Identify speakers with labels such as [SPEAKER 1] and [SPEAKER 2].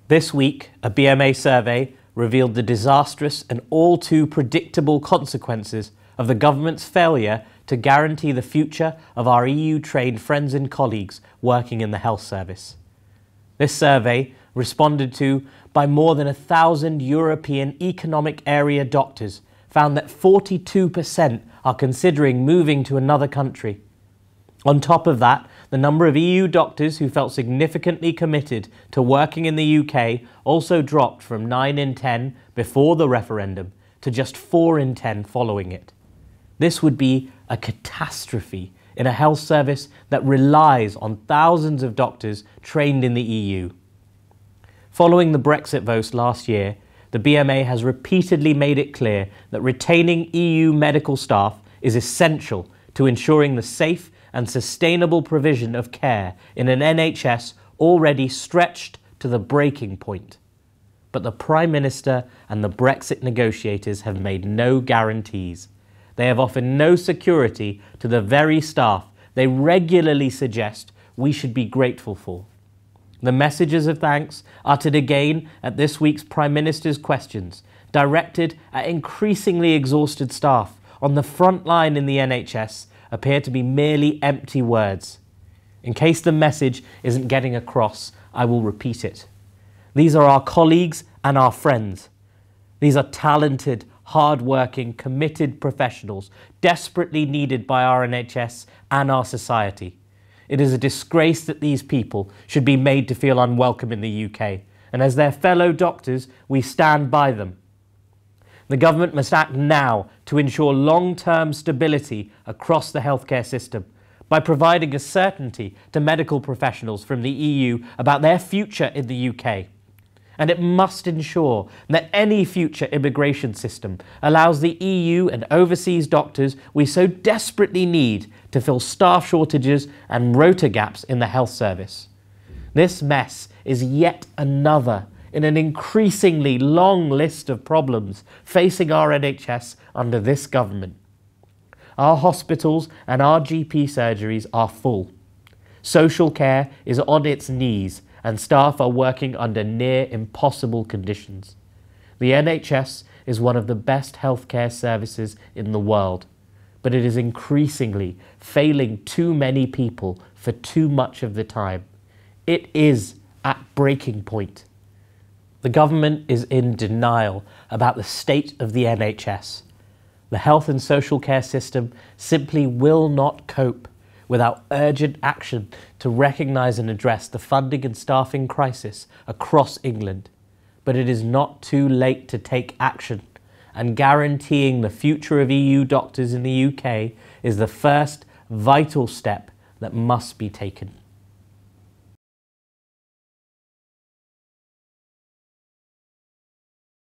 [SPEAKER 1] This week, a BMA survey revealed the disastrous and all too predictable consequences of the government's failure to guarantee the future of our EU-trained friends and colleagues working in the health service. This survey, responded to by more than 1,000 European Economic Area doctors, found that 42% are considering moving to another country. On top of that, the number of EU doctors who felt significantly committed to working in the UK also dropped from 9 in 10 before the referendum to just 4 in 10 following it. This would be a catastrophe in a health service that relies on thousands of doctors trained in the EU. Following the Brexit vote last year, the BMA has repeatedly made it clear that retaining EU medical staff is essential to ensuring the safe and sustainable provision of care in an NHS already stretched to the breaking point. But the Prime Minister and the Brexit negotiators have made no guarantees. They have offered no security to the very staff they regularly suggest we should be grateful for. The messages of thanks uttered again at this week's Prime Minister's questions, directed at increasingly exhausted staff on the front line in the NHS, appear to be merely empty words. In case the message isn't getting across, I will repeat it. These are our colleagues and our friends. These are talented, hard-working, committed professionals, desperately needed by our NHS and our society. It is a disgrace that these people should be made to feel unwelcome in the UK, and as their fellow doctors, we stand by them. The government must act now to ensure long-term stability across the healthcare system by providing a certainty to medical professionals from the EU about their future in the UK. And it must ensure that any future immigration system allows the EU and overseas doctors we so desperately need to fill staff shortages and rota gaps in the health service. This mess is yet another in an increasingly long list of problems facing our NHS under this government. Our hospitals and our GP surgeries are full. Social care is on its knees and staff are working under near impossible conditions. The NHS is one of the best healthcare services in the world, but it is increasingly failing too many people for too much of the time. It is at breaking point. The government is in denial about the state of the NHS. The health and social care system simply will not cope without urgent action to recognise and address the funding and staffing crisis across England. But it is not too late to take action, and guaranteeing the future of EU doctors in the UK is the first vital step that must be taken.